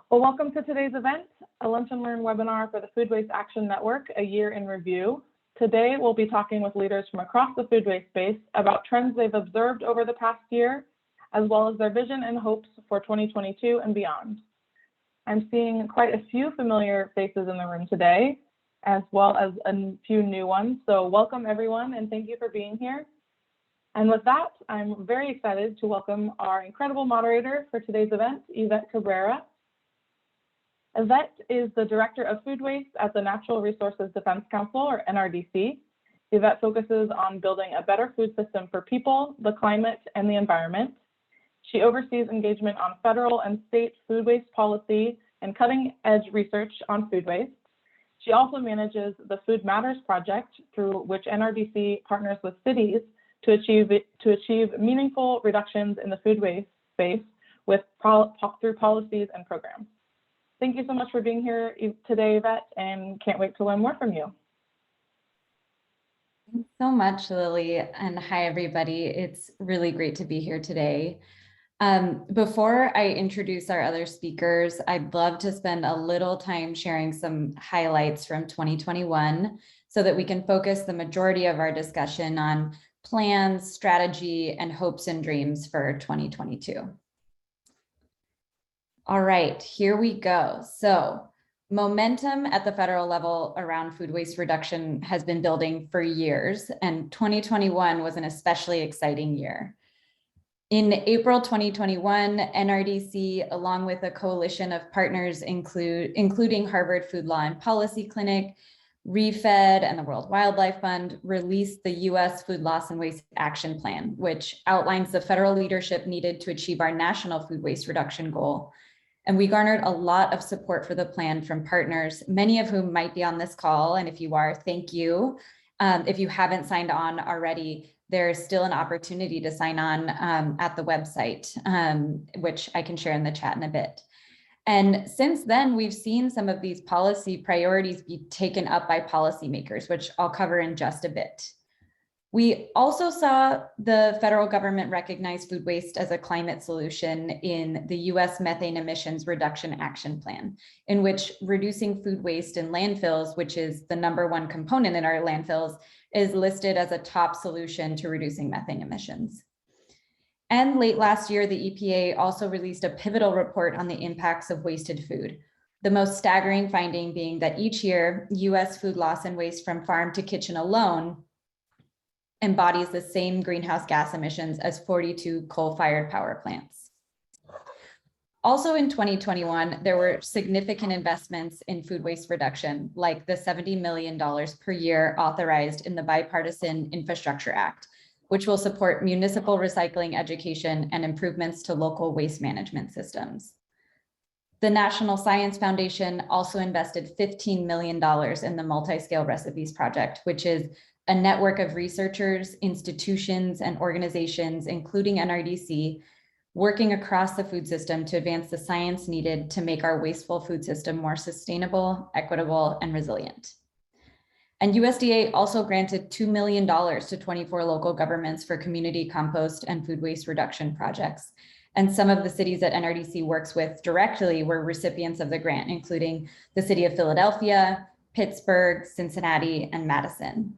Well, welcome to today's event, a Lunch and Learn webinar for the Food Waste Action Network, a year in review. Today, we'll be talking with leaders from across the food waste space about trends they've observed over the past year, as well as their vision and hopes for 2022 and beyond. I'm seeing quite a few familiar faces in the room today, as well as a few new ones. So welcome everyone, and thank you for being here. And with that, I'm very excited to welcome our incredible moderator for today's event, Yvette Cabrera. Yvette is the Director of Food Waste at the Natural Resources Defense Council, or NRDC. Yvette focuses on building a better food system for people, the climate, and the environment. She oversees engagement on federal and state food waste policy and cutting-edge research on food waste. She also manages the Food Matters project, through which NRDC partners with cities to achieve meaningful reductions in the food waste space through policies and programs. Thank you so much for being here today, Yvette, and can't wait to learn more from you. Thanks so much, Lily, and hi, everybody. It's really great to be here today. Before I introduce our other speakers, I'd love to spend a little time sharing some highlights from 2021 so that we can focus the majority of our discussion on plans, strategy, and hopes and dreams for 2022. All right, here we go. So momentum at the federal level around food waste reduction has been building for years, and 2021 was an especially exciting year. In April 2021, NRDC, along with a coalition of partners including Harvard Food Law and Policy Clinic, ReFED, and the World Wildlife Fund, released the U.S. Food Loss and Waste Action Plan, which outlines the federal leadership needed to achieve our national food waste reduction goal. And we garnered a lot of support for the plan from partners, many of whom might be on this call. And if you are, thank you. If you haven't signed on already, there's still an opportunity to sign on at the website, which I can share in the chat in a bit. And since then, we've seen some of these policy priorities be taken up by policymakers, which I'll cover in just a bit. We also saw the federal government recognize food waste as a climate solution in the US Methane Emissions Reduction Action Plan, in which reducing food waste in landfills, which is the #1 component in our landfills, is listed as a top solution to reducing methane emissions. And late last year, the EPA also released a pivotal report on the impacts of wasted food. The most staggering finding being that each year, US food loss and waste from farm to kitchen alone embodies the same greenhouse gas emissions as 42 coal-fired power plants. Also in 2021, there were significant investments in food waste reduction, like the $70 million per year authorized in the Bipartisan Infrastructure Act, which will support municipal recycling education and improvements to local waste management systems. The National Science Foundation also invested $15 million in the Multi-Scale Recipes Project, which is a network of researchers, institutions, and organizations, including NRDC, working across the food system to advance the science needed to make our wasteful food system more sustainable, equitable, and resilient. And USDA also granted $2 million to 24 local governments for community compost and food waste reduction projects. And some of the cities that NRDC works with directly were recipients of the grant, including the city of Philadelphia, Pittsburgh, Cincinnati, and Madison.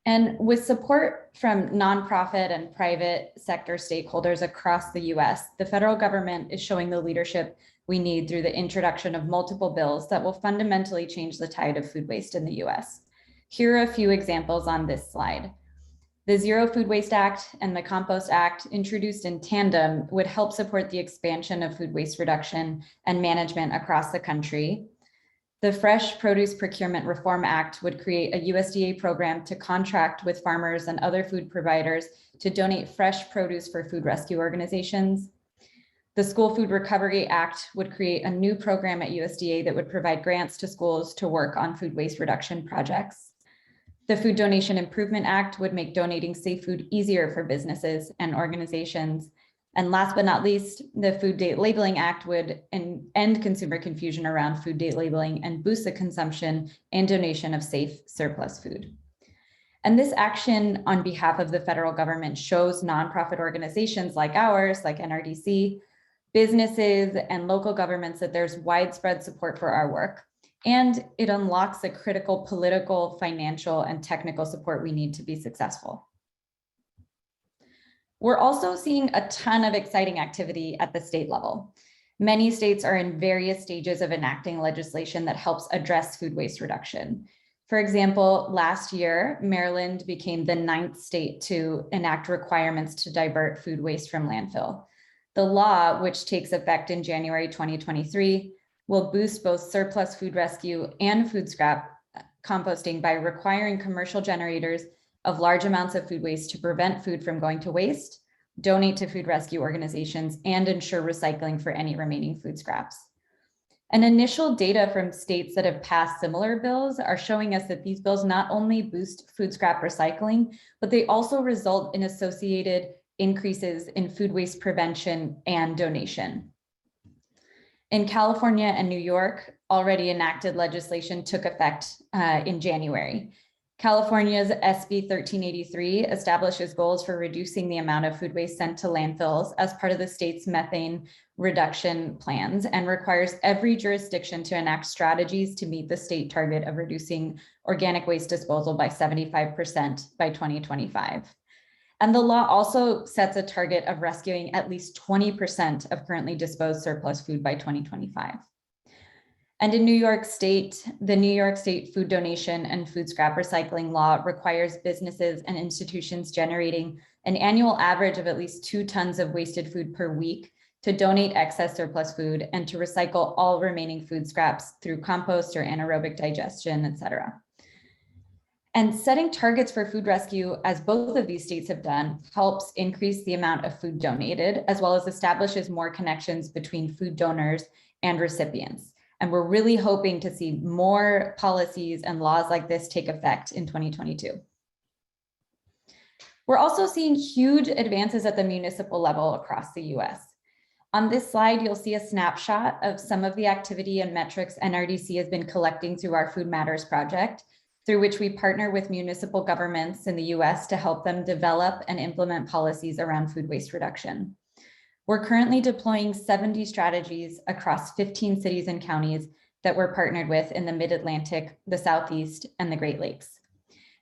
And with support from nonprofit and private sector stakeholders across the US, the federal government is showing the leadership we need through the introduction of multiple bills that will fundamentally change the tide of food waste in the US. Here are a few examples on this slide. The Zero Food Waste Act and the Compost Act, introduced in tandem, would help support the expansion of food waste reduction and management across the country. The Fresh Produce Procurement Reform Act would create a USDA program to contract with farmers and other food providers to donate fresh produce for food rescue organizations. The School Food Recovery Act would create a new program at USDA that would provide grants to schools to work on food waste reduction projects. The Food Donation Improvement Act would make donating safe food easier for businesses and organizations. And last but not least, the Food Date Labeling Act would end consumer confusion around food date labeling and boost the consumption and donation of safe surplus food. And this action on behalf of the federal government shows nonprofit organizations like ours, like NRDC, businesses and local governments that there's widespread support for our work. And it unlocks the critical political, financial, and technical support we need to be successful. We're also seeing a ton of exciting activity at the state level. Many states are in various stages of enacting legislation that helps address food waste reduction. For example, last year, Maryland became the 9th state to enact requirements to divert food waste from landfill. The law, which takes effect in January 2023, will boost both surplus food rescue and food scrap composting by requiring commercial generators of large amounts of food waste to prevent food from going to waste, donate to food rescue organizations, and ensure recycling for any remaining food scraps. And initial data from states that have passed similar bills are showing us that these bills not only boost food scrap recycling, but they also result in associated increases in food waste prevention and donation. In California and New York, already enacted legislation took effect in January. California's SB 1383 establishes goals for reducing the amount of food waste sent to landfills as part of the state's methane reduction plans and requires every jurisdiction to enact strategies to meet the state target of reducing organic waste disposal by 75% by 2025. And the law also sets a target of rescuing at least 20% of currently disposed surplus food by 2025. And in New York State, the New York State Food Donation and Food Scrap Recycling Law requires businesses and institutions generating an annual average of at least 2 tons of wasted food per week to donate excess surplus food and to recycle all remaining food scraps through compost or anaerobic digestion, et cetera. And setting targets for food rescue, as both of these states have done, helps increase the amount of food donated, as well as establishes more connections between food donors and recipients. And we're really hoping to see more policies and laws like this take effect in 2022. We're also seeing huge advances at the municipal level across the US. On this slide, you'll see a snapshot of some of the activity and metrics NRDC has been collecting through our Food Matters project, through which we partner with municipal governments in the US to help them develop and implement policies around food waste reduction. We're currently deploying 70 strategies across 15 cities and counties that we're partnered with in the Mid-Atlantic, the Southeast, and the Great Lakes.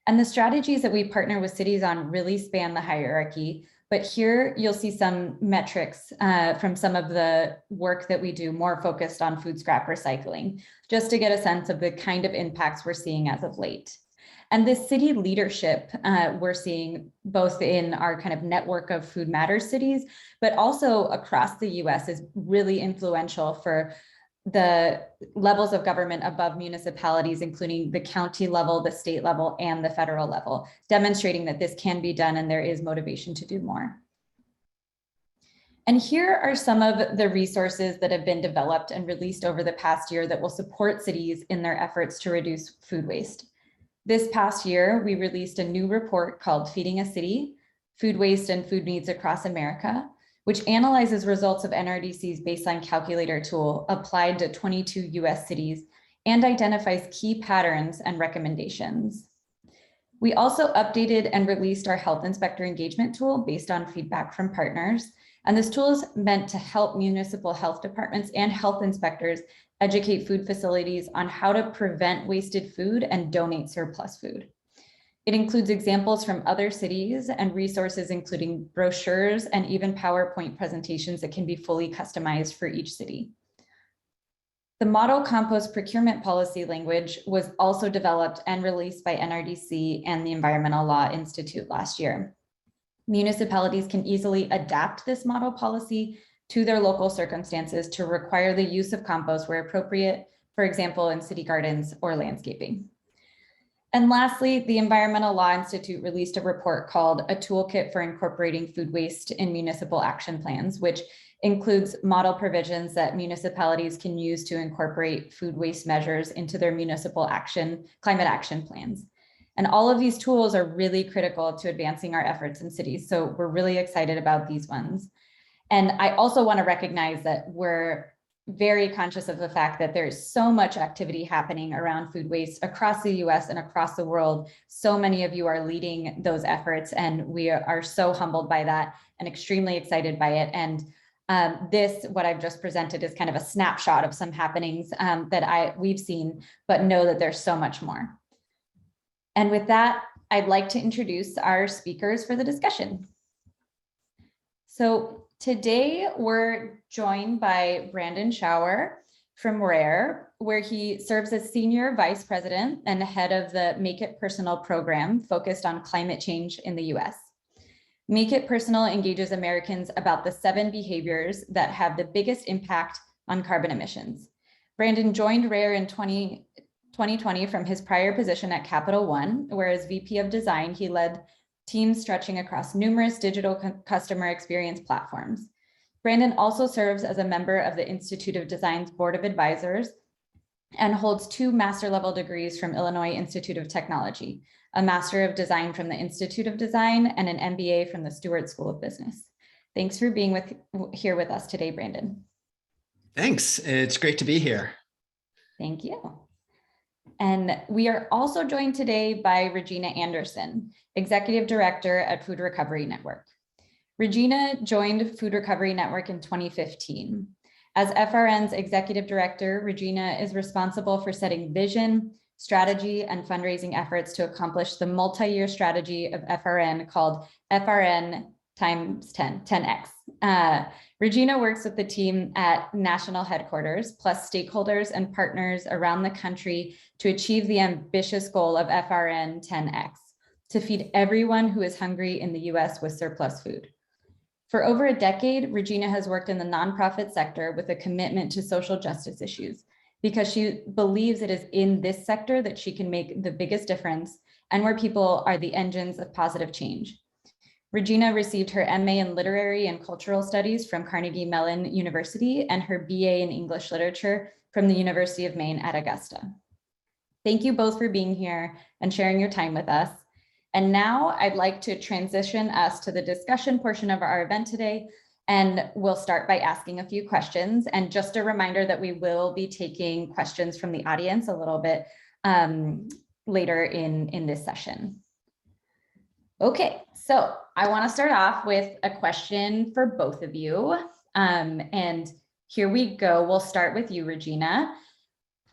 And the strategies that we partner with cities on really span the hierarchy, but here you'll see some metrics from some of the work that we do more focused on food scrap recycling, just to get a sense of the kind of impacts we're seeing as of late. And this city leadership we're seeing both in our kind of network of Food Matters cities, but also across the US is really influential for the levels of government above municipalities, including the county level, the state level, and the federal level, demonstrating that this can be done and there is motivation to do more. And here are some of the resources that have been developed and released over the past year that will support cities in their efforts to reduce food waste. This past year, we released a new report called Feeding a City, Food Waste and Food Needs Across America, which analyzes results of NRDC's baseline calculator tool applied to 22 US cities and identifies key patterns and recommendations. We also updated and released our health inspector engagement tool based on feedback from partners. And this tool is meant to help municipal health departments and health inspectors educate food facilities on how to prevent wasted food and donate surplus food. It includes examples from other cities and resources, including brochures and even PowerPoint presentations that can be fully customized for each city. The model compost procurement policy language was also developed and released by NRDC and the Environmental Law Institute last year. Municipalities can easily adapt this model policy to their local circumstances to require the use of compost where appropriate, for example, in city gardens or landscaping. And lastly, the Environmental Law Institute released a report called A Toolkit for Incorporating Food Waste in Municipal Action Plans, which includes model provisions that municipalities can use to incorporate food waste measures into their municipal climate action plans. And all of these tools are really critical to advancing our efforts in cities. So we're really excited about these ones. And I also want to recognize that we're very conscious of the fact that there's so much activity happening around food waste across the US and across the world. So many of you are leading those efforts, and we are so humbled by that and extremely excited by it. And What I've just presented is kind of a snapshot of some happenings that we've seen, but know that there's so much more. And with that, I'd like to introduce our speakers for the discussion. So today we're joined by Brandon Schauer from RARE, where he serves as Senior Vice President and head of the Make It Personal program focused on climate change in the US. Make It Personal engages Americans about the 7 behaviors that have the biggest impact on carbon emissions. Brandon joined RARE in 2020 from his prior position at Capital One, where as VP of Design, he led teams stretching across numerous digital customer experience platforms. Brandon also serves as a member of the Institute of Design's Board of Advisors and holds 2 master level degrees from Illinois Institute of Technology, a Master of Design from the Institute of Design and an MBA from the Stewart School of Business. Thanks for being here with us today, Brandon. Thanks, it's great to be here. Thank you. And we are also joined today by Regina Anderson, Executive Director at Food Recovery Network. Regina joined Food Recovery Network in 2015. As FRN's Executive Director, Regina is responsible for setting vision, strategy, and fundraising efforts to accomplish the multi-year strategy of FRN called FRN times 10X. Regina works with the team at national headquarters, plus stakeholders and partners around the country to achieve the ambitious goal of FRN 10X, to feed everyone who is hungry in the US with surplus food. For over a decade, Regina has worked in the nonprofit sector with a commitment to social justice issues, because she believes it is in this sector that she can make the biggest difference and where people are the engines of positive change. Regina received her MA in Literary and Cultural Studies from Carnegie Mellon University and her BA in English Literature from the University of Maine at Augusta. Thank you both for being here and sharing your time with us. And now I'd like to transition us to the discussion portion of our event today. And we'll start by asking a few questions. And just a reminder that we will be taking questions from the audience a little bit later in this session. Okay, so I want to start off with a question for both of you. And here we go. We'll start with you, Regina.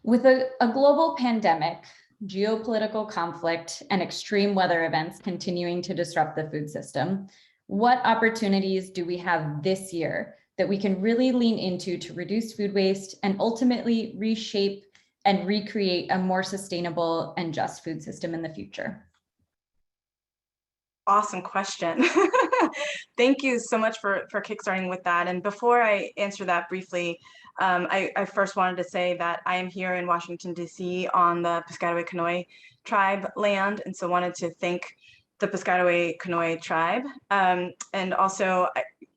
With a global pandemic, geopolitical conflict, and extreme weather events continuing to disrupt the food system, what opportunities do we have this year that we can really lean into to reduce food waste and ultimately reshape and recreate a more sustainable and just food system in the future? Awesome question. Thank you so much for kickstarting with that. And before I answer that briefly, I first wanted to say that I am here in Washington, D.C. on the Piscataway Conoy tribe land. And so wanted to thank the Piscataway Conoy tribe. And also,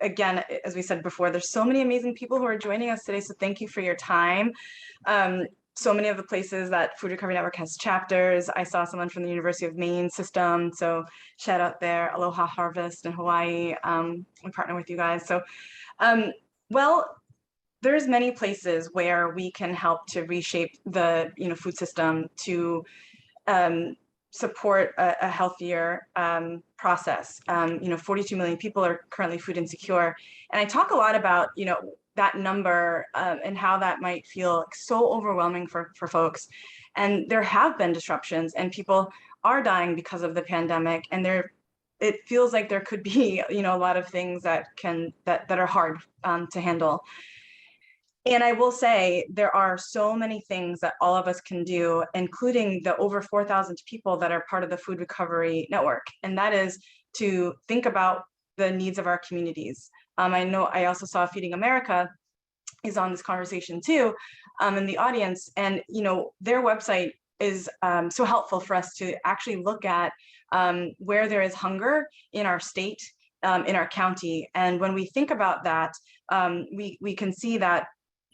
again, as we said before, there's so many amazing people who are joining us today. So thank you for your time. So many of the places that Food Recovery Network has chapters. I saw someone from the University of Maine system. So shout out there, Aloha Harvest in Hawaii. We partner with you guys. So, well, there's many places where we can help to reshape the food system to support a healthier process. 42 million people are currently food insecure. And I talk a lot about, that number and how that might feel so overwhelming for folks. And there have been disruptions and people are dying because of the pandemic. And it feels like there could be, a lot of things that are hard to handle. And I will say there are so many things that all of us can do, including the over 4,000 people that are part of the Food Recovery Network. And that is to think about the needs of our communities. I know I also saw Feeding America is on this conversation too, in the audience. And, their website is so helpful for us to actually look at where there is hunger in our state, in our county. And when we think about that, we can see that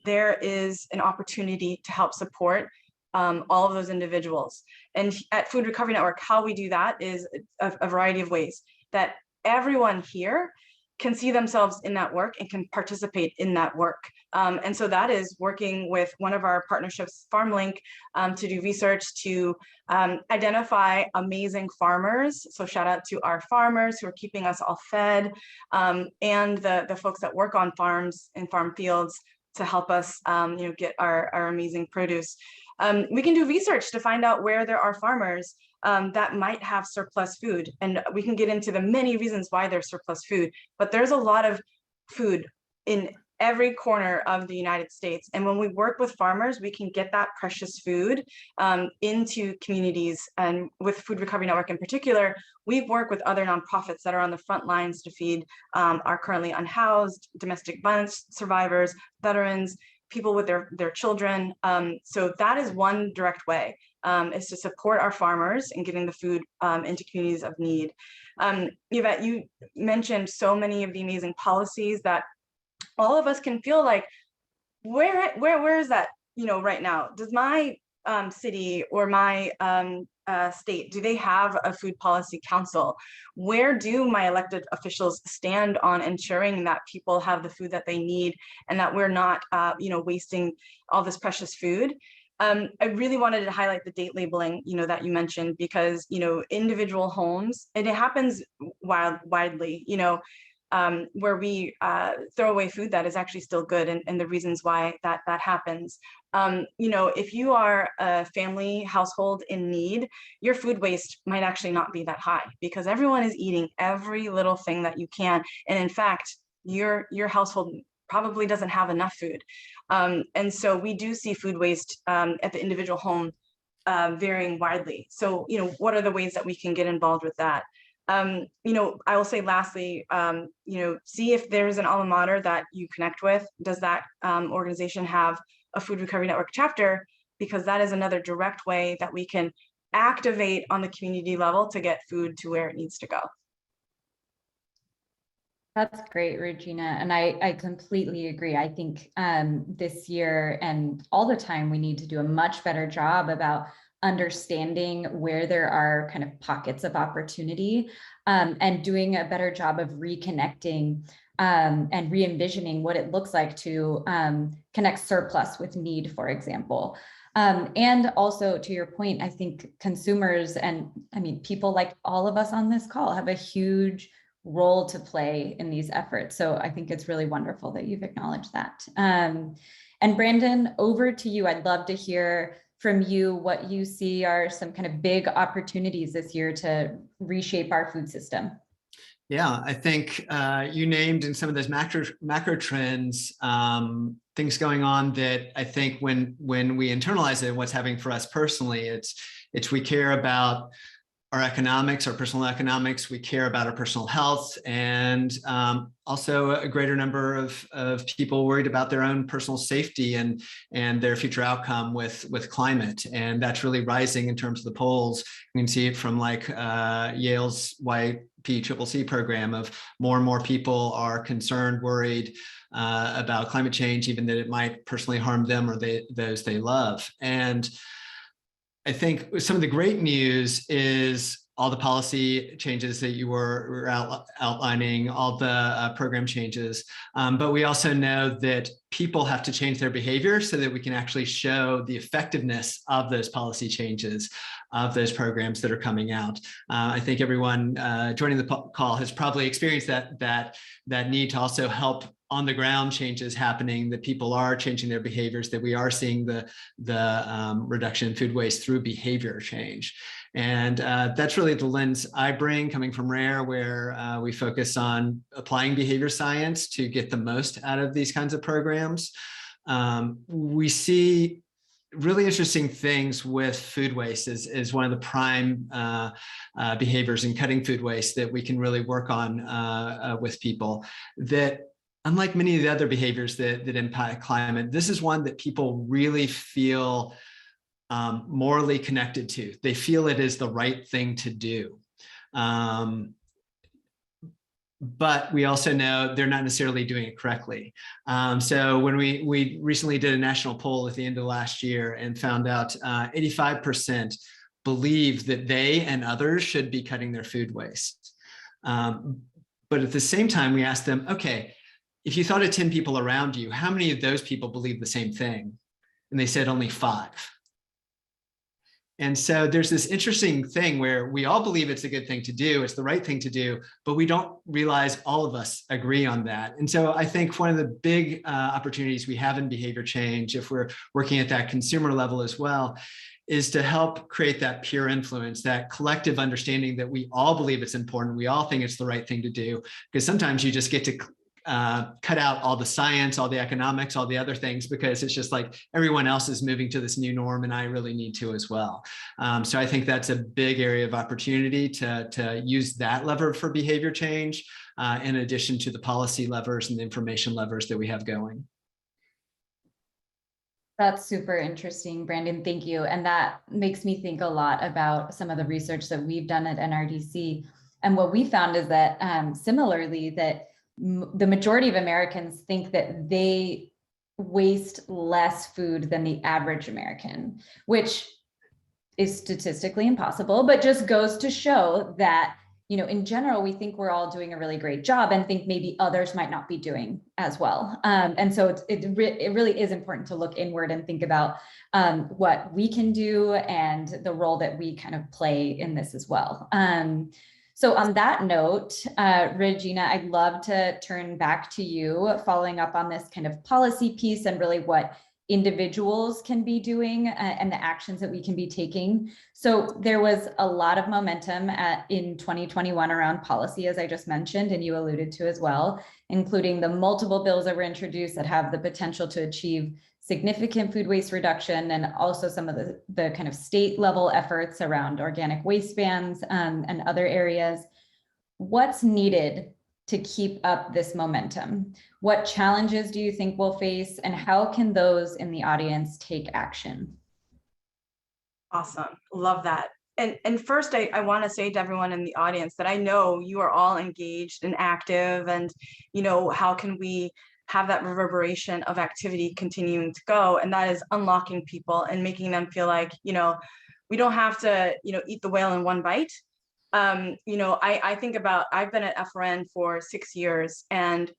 there is an opportunity to help support all of those individuals. And at Food Recovery Network, how we do that is a variety of ways that everyone here can see themselves in that work and can participate in that work. And so that is working with one of our partnerships, FarmLink, to do research to identify amazing farmers. So shout out to our farmers who are keeping us all fed, and the folks that work on farms and farm fields to help us get our amazing produce. We can do research to find out where there are farmers that might have surplus food. And we can get into the many reasons why there's surplus food, but there's a lot of food in every corner of the United States. And when we work with farmers, we can get that precious food into communities. And with Food Recovery Network in particular, we've worked with other nonprofits that are on the front lines to feed our currently unhoused, domestic violence survivors, veterans, people with their children. So that is one direct way, is to support our farmers and getting the food into communities of need. Yvette, you mentioned so many of the amazing policies that all of us can feel like, where is that, right now? Does my city or my state, do they have a food policy council? Where do my elected officials stand on ensuring that people have the food that they need and that we're not, wasting all this precious food? I really wanted to highlight the date labeling, that you mentioned, because, individual homes, and it happens widely, where we throw away food that is actually still good, and the reasons why that happens. If you are a family household in need, your food waste might actually not be that high because everyone is eating every little thing that you can. And in fact, your household probably doesn't have enough food. And so we do see food waste at the individual home varying widely. So, what are the ways that we can get involved with that? I will say lastly, see if there's an alma mater that you connect with. Does that organization have a Food Recovery Network chapter? Because that is another direct way that we can activate on the community level to get food to where it needs to go. That's great, Regina. And I completely agree. I think this year and all the time, we need to do a much better job about understanding where there are kind of pockets of opportunity, and doing a better job of reconnecting and re-envisioning what it looks like to connect surplus with need, for example. And also, to your point, I think consumers and people like all of us on this call have a huge role to play in these efforts. So I think it's really wonderful that you've acknowledged that. And Brandon, over to you. I'd love to hear from you what you see are some kind of big opportunities this year to reshape our food system. Yeah, I think you named in some of those macro trends, things going on that I think when we internalize it, what's happening for us personally, it's we care about our economics, our personal economics, we care about our personal health, and also a greater number of people worried about their own personal safety and their future outcome with climate. And that's really rising in terms of the polls. You can see it from like Yale's YPCCC program of more and more people are concerned, worried about climate change, even that it might personally harm them or those they love. And I think some of the great news is all the policy changes that you were outlining, all the program changes. But we also know that people have to change their behavior so that we can actually show the effectiveness of those policy changes, of those programs that are coming out. I think everyone joining the call has probably experienced that need to also help on the ground changes happening, that people are changing their behaviors, that we are seeing the reduction in food waste through behavior change. And that's really the lens I bring, coming from RARE, where we focus on applying behavior science to get the most out of these kinds of programs. We see really interesting things with food waste is one of the prime behaviors in cutting food waste that we can really work on with people. That unlike many of the other behaviors that impact climate, this is one that people really feel morally connected to. They feel it is the right thing to do. But we also know they're not necessarily doing it correctly. So when we recently did a national poll at the end of last year and found out 85% believe that they and others should be cutting their food waste. But at the same time, we asked them, okay, if you thought of 10 people around you, how many of those people believe the same thing? And they said only 5. And so there's this interesting thing where we all believe it's a good thing to do, it's the right thing to do, but we don't realize all of us agree on that. And so I think one of the big opportunities we have in behavior change, if we're working at that consumer level as well, is to help create that peer influence, that collective understanding that we all believe it's important, we all think it's the right thing to do, because sometimes you just get to cut out all the science, all the economics, all the other things, because it's just like everyone else is moving to this new norm and I really need to as well. So I think that's a big area of opportunity to use that lever for behavior change, in addition to the policy levers and the information levers that we have going. That's super interesting, Brandon. Thank you. And that makes me think a lot about some of the research that we've done at NRDC. And what we found is that similarly, that the majority of Americans think that they waste less food than the average American, which is statistically impossible, but just goes to show that, you know, in general, we think we're all doing a really great job and think maybe others might not be doing as well. And so it really is important to look inward and think about what we can do and the role that we kind of play in this as well. So on that note, Regina, I'd love to turn back to you, following up on this kind of policy piece and really what individuals can be doing and the actions that we can be taking. So there was a lot of momentum in 2021 around policy, as I just mentioned, and you alluded to as well, including the multiple bills that were introduced that have the potential to achieve significant food waste reduction, and also some of the kind of state level efforts around organic waste bans and other areas. What's needed to keep up this momentum? What challenges do you think we'll face, and how can those in the audience take action? Awesome. Love that. And first, I want to say to everyone in the audience that I know you are all engaged and active, and, you know, how can we have that reverberation of activity continuing to go? And that is unlocking people and making them feel like, you know, we don't have to, you know, eat the whale in one bite. You know, I think about, I've been at FRN for 6 years, and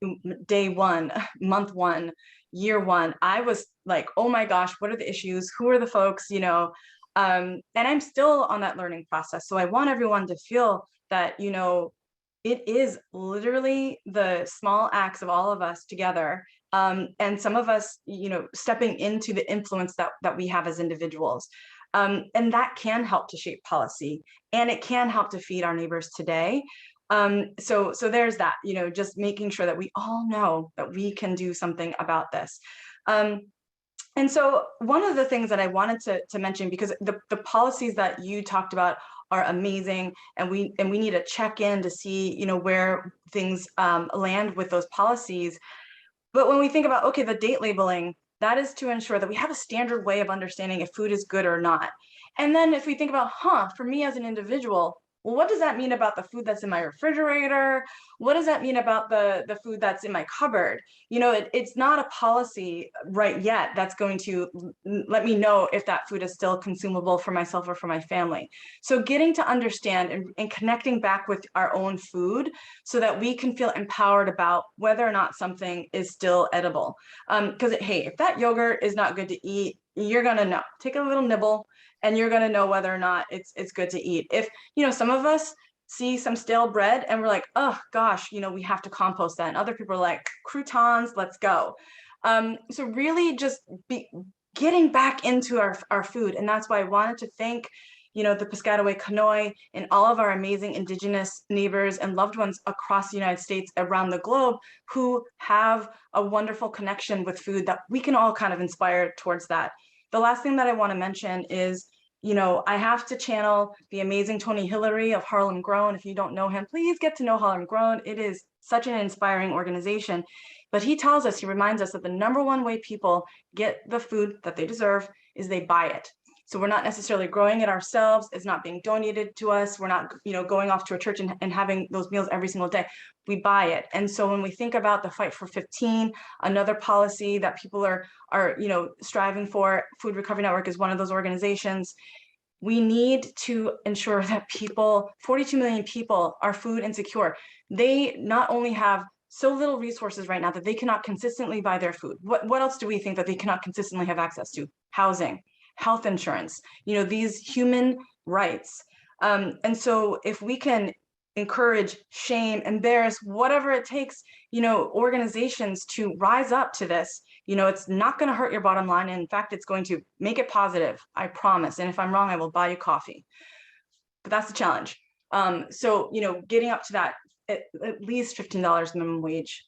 day one, month one, year one, I was like, oh my gosh, what are the issues? Who are the folks, you know? And I'm still on that learning process. So I want everyone to feel that, you know, it is literally the small acts of all of us together. And some of us, you know, stepping into the influence that we have as individuals. And that can help to shape policy, and it can help to feed our neighbors today. So there's that, you know, just making sure that we all know that we can do something about this. And so one of the things that I wanted to mention, because the policies that you talked about are amazing, and we need to check in to see, you know, where things land with those policies. But when we think about, okay, the date labeling, that is to ensure that we have a standard way of understanding if food is good or not. And then if we think about, for me as an individual, well, what does that mean about the food that's in my refrigerator? What does that mean about the food that's in my cupboard? You know, it's not a policy right yet that's going to let me know if that food is still consumable for myself or for my family. So getting to understand and connecting back with our own food so that we can feel empowered about whether or not something is still edible. Because, hey, if that yogurt is not good to eat, you're going to know. Take a little nibble, and you're going to know whether or not it's good to eat. If, you know, some of us see some stale bread and we're like, oh gosh, you know, we have to compost that. And other people are like, croutons, let's go. So really just getting back into our food. And that's why I wanted to thank, you know, the Piscataway Conoy and all of our amazing Indigenous neighbors and loved ones across the United States, around the globe, who have a wonderful connection with food that we can all kind of inspire towards that. The last thing that I want to mention is, you know, I have to channel the amazing Tony Hillary of Harlem Grown. If you don't know him, please get to know Harlem Grown. It is such an inspiring organization. But he reminds us that the #1 way people get the food that they deserve is they buy it. So we're not necessarily growing it ourselves. It's not being donated to us. We're not, you know, going off to a church and having those meals every single day. We buy it. And so when we think about the Fight for 15, another policy that people are, you know, striving for, Food Recovery Network is one of those organizations. We need to ensure that 42 million people are food insecure. They not only have so little resources right now that they cannot consistently buy their food. What else do we think that they cannot consistently have access to? Housing, health insurance, these human rights. And so if we can encourage, shame, embarrass, whatever it takes, organizations to rise up to this, it's not going to hurt your bottom line. And in fact, it's going to make it positive, I promise. And if I'm wrong, I will buy you coffee. But that's the challenge. So, getting up to that at least $15 minimum wage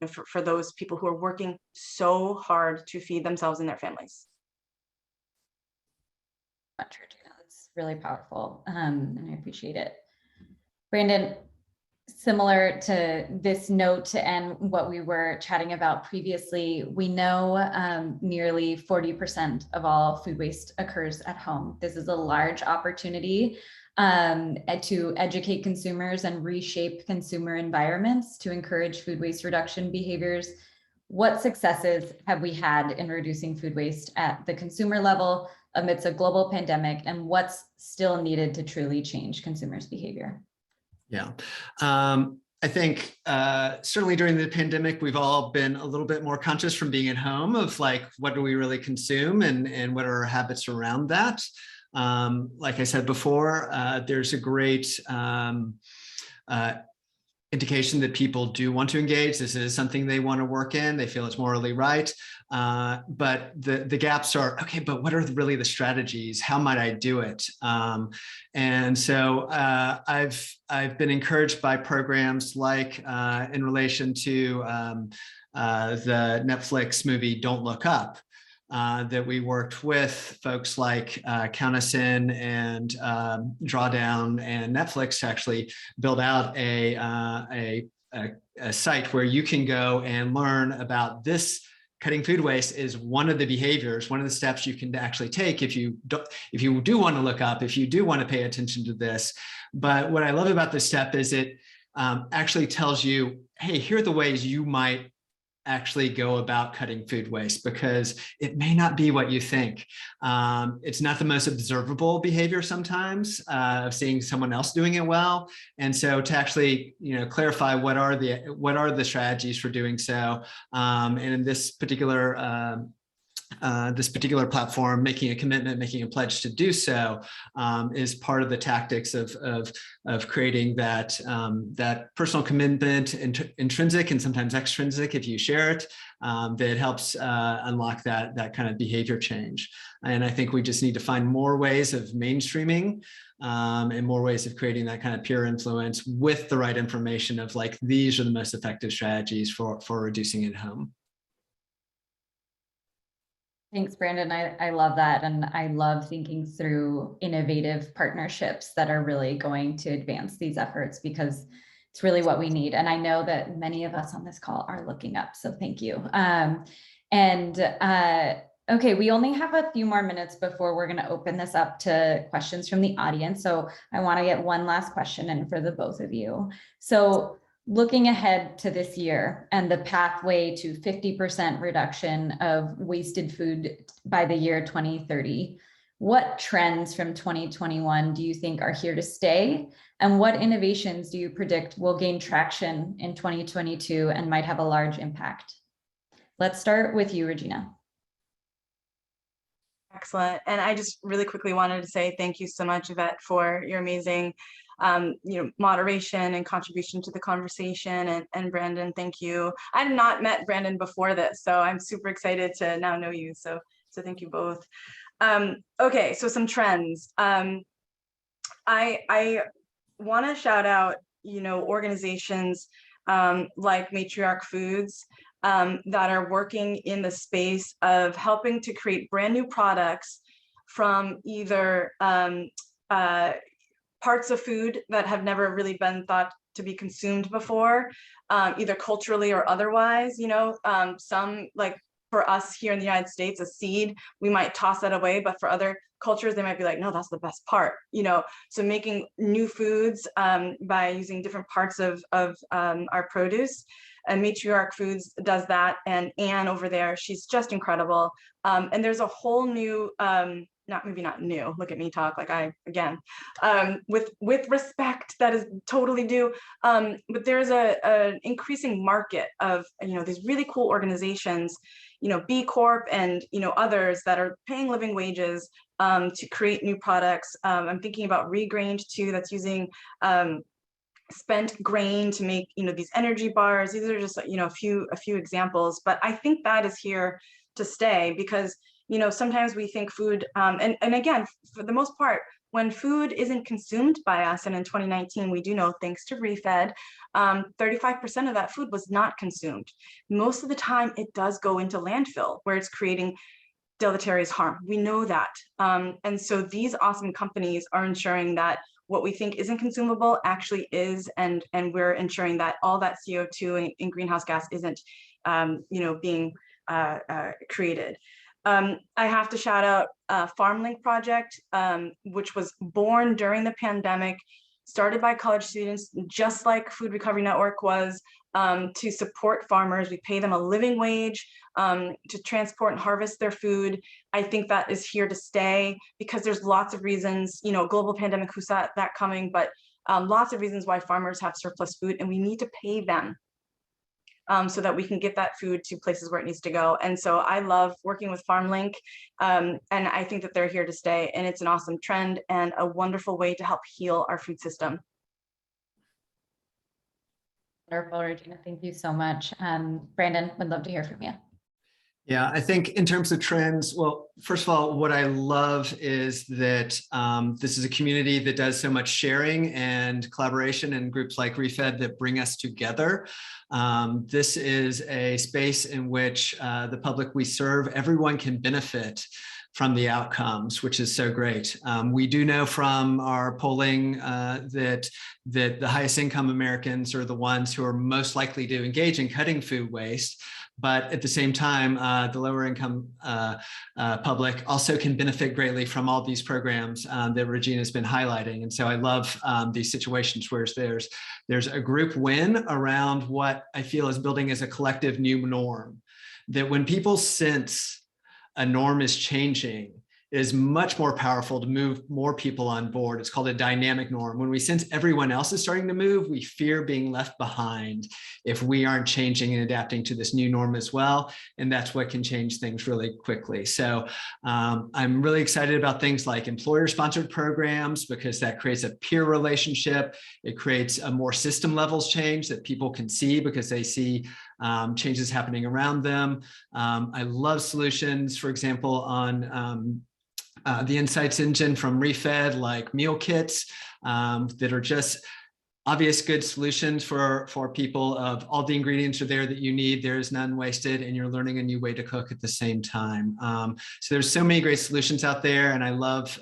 for those people who are working so hard to feed themselves and their families. That's really powerful, and I appreciate it. Brandon, similar to this note and what we were chatting about previously, we know nearly 40% of all food waste occurs at home. This is a large opportunity to educate consumers and reshape consumer environments to encourage food waste reduction behaviors. What successes have we had in reducing food waste at the consumer level amidst a global pandemic, and what's still needed to truly change consumers' behavior? Yeah, I think certainly during the pandemic, we've all been a little bit more conscious from being at home of like, what do we really consume and what are our habits around that? Like I said before, there's a great indication that people do want to engage. This is something they want to work in. They feel it's morally right. But the gaps are, okay, but what are really the strategies? How might I do it? And so I've been encouraged by programs like in relation to the Netflix movie Don't Look Up, that we worked with folks like Count Us In and Drawdown and Netflix to actually build out a site where you can go and learn about this. Cutting food waste is one of the behaviors, one of the steps you can actually take if you do want to look up, if you do want to pay attention to this. But what I love about this step is it actually tells you, hey, here are the ways you might actually go about cutting food waste, because it may not be what you think. It's not the most observable behavior sometimes of seeing someone else doing it well. And so to actually, clarify what are the strategies for doing so. And in this particular platform, making a commitment, making a pledge to do so is part of the tactics of creating that personal commitment, intrinsic and sometimes extrinsic, if you share it, that helps unlock that kind of behavior change. And I think we just need to find more ways of mainstreaming and more ways of creating that kind of peer influence with the right information of like, these are the most effective strategies for reducing at home. Thanks, Brandon. I love that. And I love thinking through innovative partnerships that are really going to advance these efforts, because it's really what we need. And I know that many of us on this call are looking up, so thank you. Okay, we only have a few more minutes before we're going to open this up to questions from the audience. So I want to get one last question in for the both of you. So looking ahead to this year and the pathway to 50% reduction of wasted food by the year 2030, what trends from 2021 do you think are here to stay? And what innovations do you predict will gain traction in 2022 and might have a large impact? Let's start with you, Regina. Excellent. And I just really quickly wanted to say thank you so much, Yvette, for your amazing moderation and contribution to the conversation. And Brandon, thank you. I had not met Brandon before this, so I'm super excited to now know you. So thank you both. Okay, so some trends. I want to shout out, organizations like Matriarch Foods that are working in the space of helping to create brand new products from either parts of food that have never really been thought to be consumed before, either culturally or otherwise. Some, like for us here in the United States, a seed, we might toss that away, but for other cultures, they might be like, no, that's the best part. So making new foods by using different parts of our produce. And Matriarch Foods does that, and Anne over there, she's just incredible. And there's a whole new maybe not new, look at me talk like again, with respect that is totally due. But there's an increasing market of, these really cool organizations, B Corp and, others that are paying living wages to create new products. I'm thinking about Regrained too, that's using spent grain to make, these energy bars. These are just, a few examples, but I think that is here to stay because, sometimes we think food, and again, for the most part, when food isn't consumed by us, and in 2019, we do know, thanks to ReFED, 35% of that food was not consumed. Most of the time, it does go into landfill where it's creating deleterious harm. We know that. And so these awesome companies are ensuring that what we think isn't consumable actually is, and we're ensuring that all that CO2 and greenhouse gas isn't, being created. I have to shout out FarmLink project, which was born during the pandemic, started by college students, just like Food Recovery Network was, to support farmers. We pay them a living wage to transport and harvest their food. I think that is here to stay because there's lots of reasons, global pandemic, who saw that coming, but lots of reasons why farmers have surplus food, and we need to pay them so that we can get that food to places where it needs to go. And so I love working with FarmLink, and I think that they're here to stay, and it's an awesome trend and a wonderful way to help heal our food system. Wonderful, Regina. Thank you so much. Brandon, would love to hear from you. Yeah, I think in terms of trends, well, first of all, what I love is that this is a community that does so much sharing and collaboration, and groups like ReFED that bring us together. This is a space in which the public we serve, everyone can benefit from the outcomes, which is so great. We do know from our polling that the highest income Americans are the ones who are most likely to engage in cutting food waste. But at the same time, the lower income public also can benefit greatly from all these programs that Regina has been highlighting. And so I love these situations where there's a group win around what I feel is building as a collective new norm, that when people sense a norm is changing, it is much more powerful to move more people on board. It's called a dynamic norm. When we sense everyone else is starting to move, we fear being left behind if we aren't changing and adapting to this new norm as well. And that's what can change things really quickly. So I'm really excited about things like employer-sponsored programs, because that creates a peer relationship. It creates a more system levels change that people can see because they see changes happening around them. I love solutions, for example, on the insights engine from ReFED, like meal kits that are just obvious good solutions for people of all the ingredients are there that you need. There is none wasted, and you're learning a new way to cook at the same time. So there's so many great solutions out there, and I love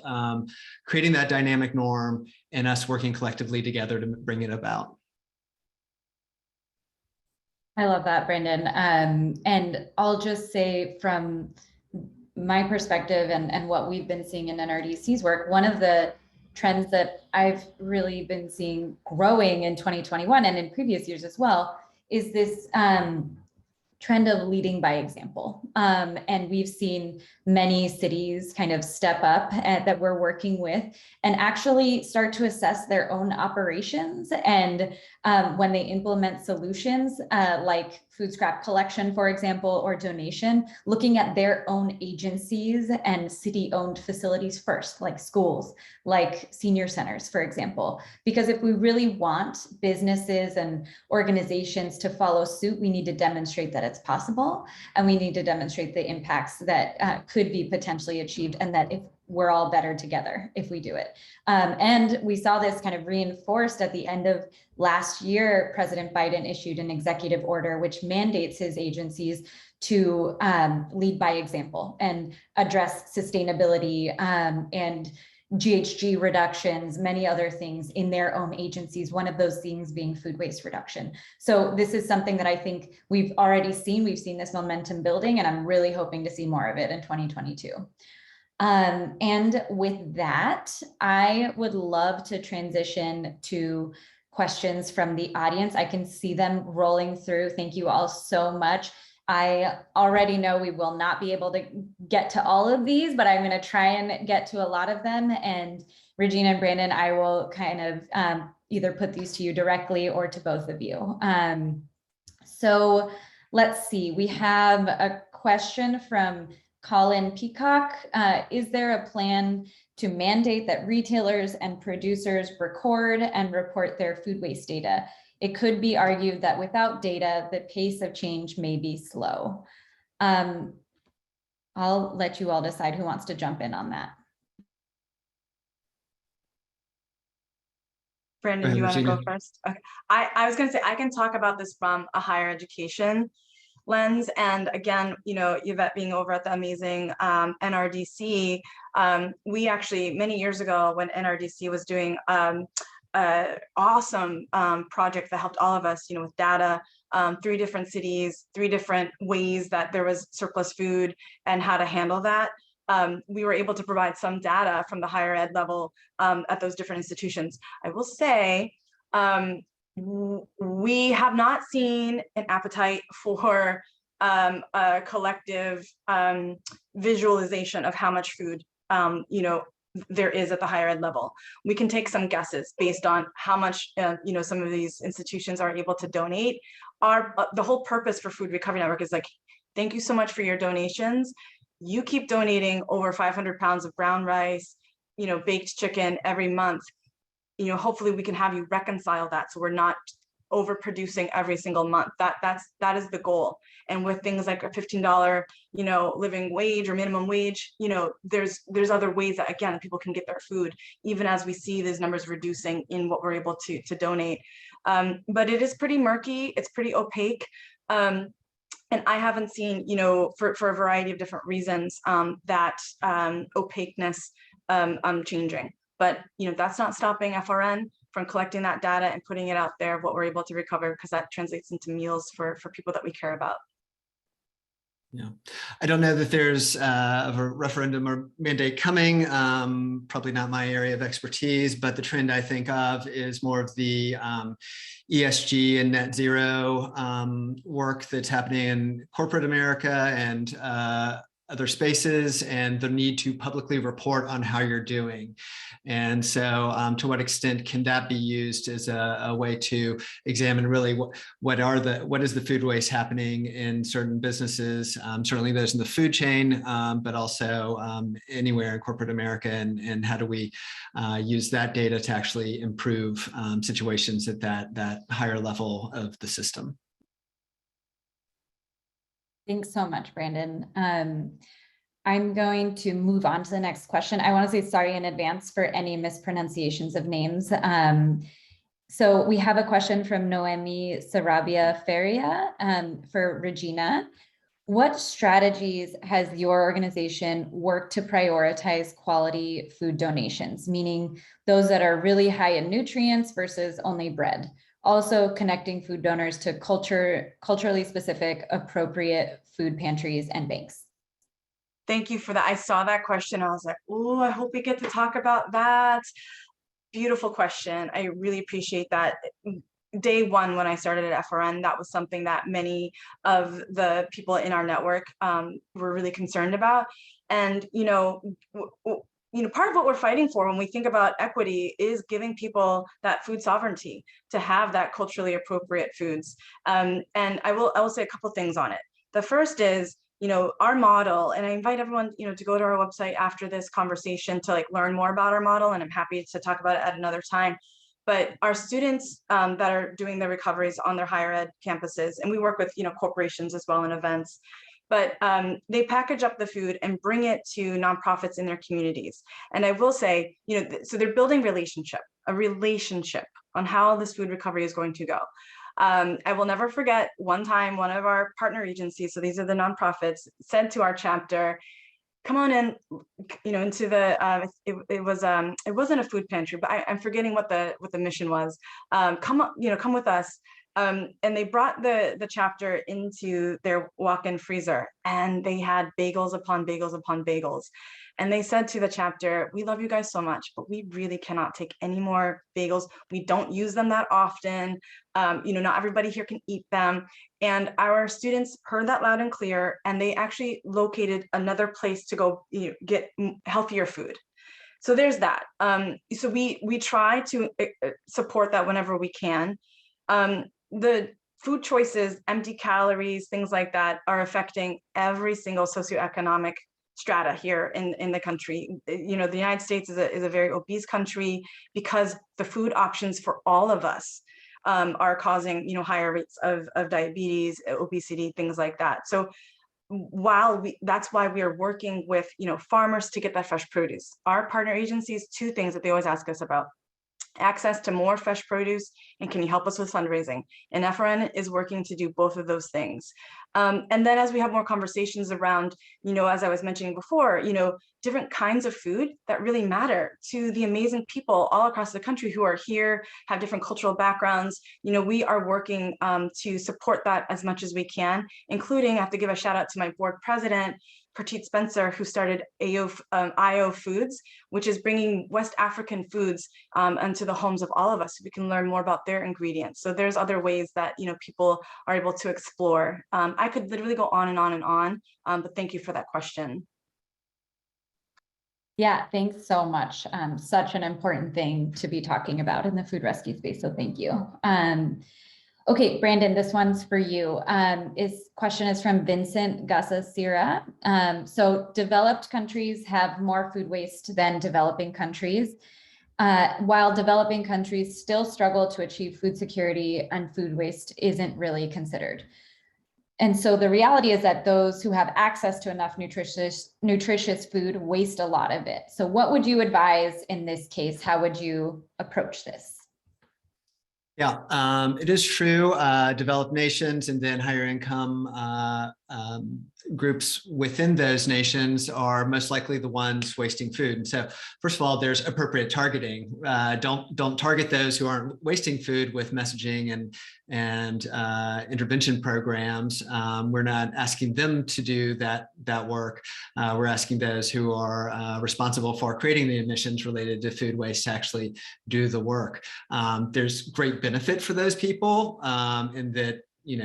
creating that dynamic norm and us working collectively together to bring it about. I love that, Brandon. And I'll just say from my perspective and what we've been seeing in NRDC's work, one of the trends that I've really been seeing growing in 2021 and in previous years as well is this trend of leading by example. And we've seen many cities kind of step up that we're working with and actually start to assess their own operations. And when they implement solutions like food scrap collection, for example, or donation, looking at their own agencies and city-owned facilities first, like schools, like senior centers, for example. Because if we really want businesses and organizations to follow suit, we need to demonstrate that it's possible, and we need to demonstrate the impacts that could be potentially achieved, and that if we're all better together if we do it. And we saw this kind of reinforced at the end of last year. President Biden issued an executive order which mandates his agencies to lead by example and address sustainability and GHG reductions, many other things in their own agencies, one of those things being food waste reduction. So this is something that I think we've already seen. We've seen this momentum building, and I'm really hoping to see more of it in 2022. And with that, I would love to transition to questions from the audience. I can see them rolling through. Thank you all so much. I already know we will not be able to get to all of these, but I'm going to try and get to a lot of them. And Regina and Brandon, I will kind of either put these to you directly or to both of you. So let's see, we have a question from Colin Peacock. Is there a plan to mandate that retailers and producers record and report their food waste data? It could be argued that without data, the pace of change may be slow. I'll let you all decide who wants to jump in on that. Brandon, you want to go first? Okay. I was going to say, I can talk about this from a higher education lens. And again, you know, Yvette being over at the amazing NRDC, we actually, many years ago when NRDC was doing awesome project that helped all of us, you know, with data, 3 different cities, 3 different ways that there was surplus food and how to handle that. We were able to provide some data from the higher ed level at those different institutions. I will say, we have not seen an appetite for a collective visualization of how much food, you know, there is at the higher ed level. We can take some guesses based on how much, you know, some of these institutions are able to donate. The whole purpose for Food Recovery Network is like, thank you so much for your donations. You keep donating over 500 pounds of brown rice, you know, baked chicken every month. You know, hopefully we can have you reconcile that so we're not overproducing every single month. That is the goal. And with things like a $15, you know, living wage or minimum wage, you know, there's other ways that, again, people can get their food, even as we see these numbers reducing in what we're able to donate. But it is pretty murky. It's pretty opaque. And I haven't seen, you know, for a variety of different reasons, that opaqueness changing. But, you know, that's not stopping FRN from collecting that data and putting it out there, what we're able to recover, because that translates into meals for people that we care about. Yeah, I don't know that there's a referendum or mandate coming, probably not my area of expertise, but the trend I think of is more of the ESG and net zero work that's happening in corporate America and other spaces, and the need to publicly report on how you're doing. And so to what extent can that be used as a way to examine really what is the food waste happening in certain businesses, certainly those in the food chain, but also anywhere in corporate America, and how do we use that data to actually improve situations at that higher level of the system. Thanks so much, Brandon. I'm going to move on to the next question. I want to say sorry in advance for any mispronunciations of names. So we have a question from Noemi Sarabia Feria for Regina. What strategies has your organization worked to prioritize quality food donations, meaning those that are really high in nutrients versus only bread? Also connecting food donors to culturally specific, appropriate food pantries and banks. Thank you for that. I saw that question. I was like, oh, I hope we get to talk about that. Beautiful question. I really appreciate that. Day one, when I started at FRN, that was something that many of the people in our network were really concerned about. And, you know, part of what we're fighting for when we think about equity is giving people that food sovereignty to have that culturally appropriate foods. And I will say a couple things on it. The first is, you know, our model, and I invite everyone, you know, to go to our website after this conversation to like learn more about our model, and I'm happy to talk about it at another time. But our students that are doing their recoveries on their higher ed campuses, and we work with, you know, corporations as well and events, but they package up the food and bring it to nonprofits in their communities. And I will say, you know, so they're building a relationship on how this food recovery is going to go. I will never forget one time, one of our partner agencies, so these are the nonprofits, said to our chapter, come on in, you know, into the, it wasn't a food pantry, but I'm forgetting what the mission was. Come with us And they brought the chapter into their walk-in freezer, and they had bagels upon bagels upon bagels. And they said to the chapter, we love you guys so much, but we really cannot take any more bagels. We don't use them that often. Not everybody here can eat them. And our students heard that loud and clear, and they actually located another place to go get healthier food. So there's that. So we try to support that whenever we can. The food choices, empty calories, things like that are affecting every single socioeconomic strata here in the country. The United States is a very obese country because the food options for all of us are causing higher rates of diabetes, obesity, things like that. So that's why we are working with farmers to get that fresh produce. Our partner agencies, two things that they always ask us about: access to more fresh produce, and can you help us with fundraising? And FRN is working to do both of those things. And then as we have more conversations around, as I was mentioning before, different kinds of food that really matter to the amazing people all across the country who are here, have different cultural backgrounds. We are working to support that as much as we can, including, I have to give a shout out to my board president, Prateet Spencer, who started IO Foods, which is bringing West African foods into the homes of all of us, so we can learn more about their ingredients. So there's other ways that people are able to explore. I could literally go on and on and on, but thank you for that question. Yeah, thanks so much. Such an important thing to be talking about in the food rescue space, so thank you. Okay, Brandon, this one's for you. Question is from Vincent Gasasira. So developed countries have more food waste than developing countries, while developing countries still struggle to achieve food security, and food waste isn't really considered. And so the reality is that those who have access to enough nutritious food waste a lot of it. So what would you advise in this case? How would you approach this? Yeah, it is true. Developed nations and then higher income groups within those nations are most likely the ones wasting food. And so, first of all, there's appropriate targeting. Don't target those who aren't wasting food with messaging and intervention programs. We're not asking them to do that work. We're asking those who are responsible for creating the emissions related to food waste to actually do the work. There's great benefit for those people in that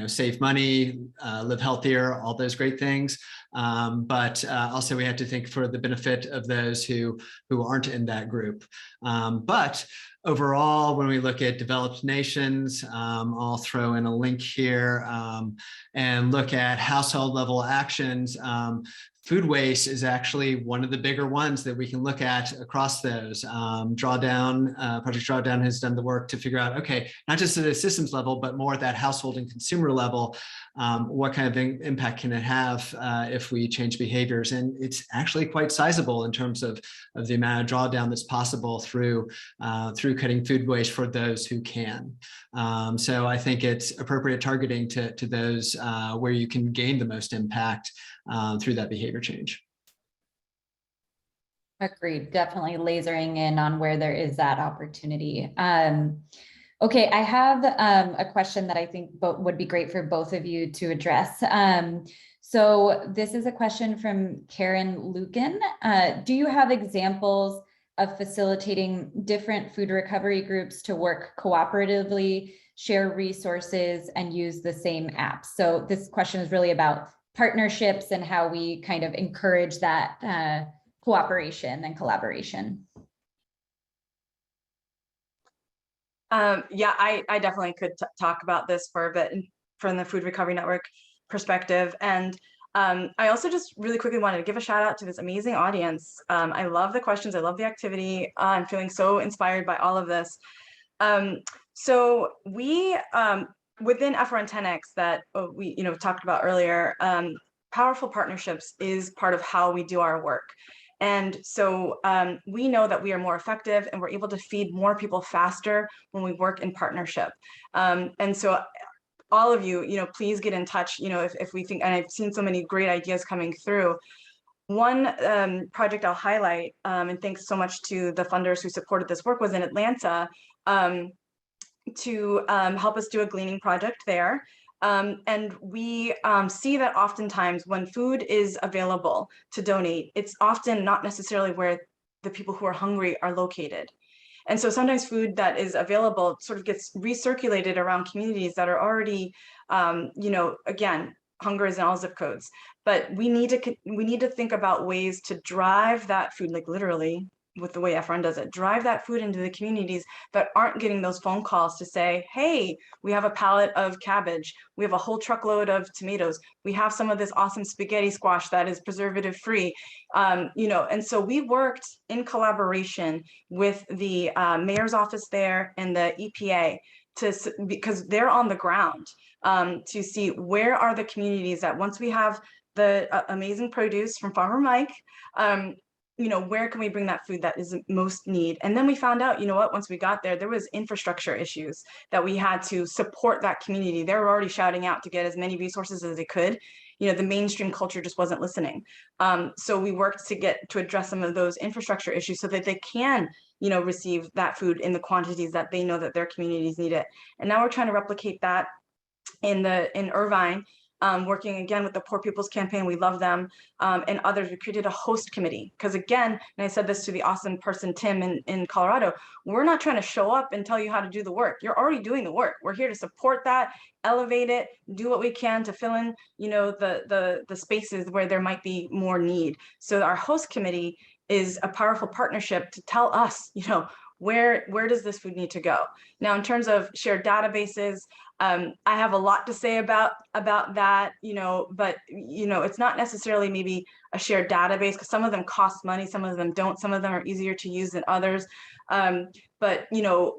save money, live healthier, all those great things. But also we have to think for the benefit of those who aren't in that group. But overall, when we look at developed nations, I'll throw in a link here and look at household level actions. Food waste is actually one of the bigger ones that we can look at across those. Project Drawdown has done the work to figure out, okay, not just at a systems level, but more at that household and consumer level, what kind of impact can it have if we change behaviors? And it's actually quite sizable in terms of the amount of drawdown that's possible through cutting food waste for those who can. So I think it's appropriate targeting to those where you can gain the most impact through that behavior change. Agreed. Definitely lasering in on where there is that opportunity. Okay, I have a question that I think would be great for both of you to address. So this is a question from Karen Lucan. Do you have examples of facilitating different food recovery groups to work cooperatively, share resources, and use the same apps? So this question is really about partnerships and how we kind of encourage that cooperation and collaboration. Yeah, I definitely could talk about this for a bit from the Food Recovery Network perspective. And I also just really quickly wanted to give a shout out to this amazing audience. I love the questions. I love the activity. I'm feeling so inspired by all of this. So we, within FRN 10X that we talked about earlier, powerful partnerships is part of how we do our work. And so we know that we are more effective and we're able to feed more people faster when we work in partnership. And so all of you, please get in touch, if we think, and I've seen so many great ideas coming through. One project I'll highlight, and thanks so much to the funders who supported this work, was in Atlanta. to help us do a gleaning project there. And we see that oftentimes when food is available to donate, it's often not necessarily where the people who are hungry are located. And so sometimes food that is available sort of gets recirculated around communities that are already, again, hunger is in all zip codes. But we need to think about ways to drive that food, like literally with the way FRN does it, drive that food into the communities that aren't getting those phone calls to say, hey, we have a pallet of cabbage, we have a whole truckload of tomatoes, we have some of this awesome spaghetti squash that is preservative free, and so we worked in collaboration with the mayor's office there and the EPA because they're on the ground to see where are the communities that once we have the amazing produce from Farmer Mike, where can we bring that food that is most need? And then we found out, once we got there was infrastructure issues that we had to support that community. They were already shouting out to get as many resources as they could. The mainstream culture just wasn't listening. So we worked to address some of those infrastructure issues so that they can, receive that food in the quantities that they know that their communities need it. And now we're trying to replicate that in Irvine. Working again with the Poor People's Campaign, we love them, and others. We created a host committee because again, and I said this to the awesome person, Tim in Colorado, we're not trying to show up and tell you how to do the work. You're already doing the work. We're here to support that, elevate it, do what we can to fill in, the spaces where there might be more need. So our host committee is a powerful partnership to tell us, where does this food need to go? Now, in terms of shared databases, I have a lot to say about that, but it's not necessarily maybe a shared database because some of them cost money, some of them don't, some of them are easier to use than others. But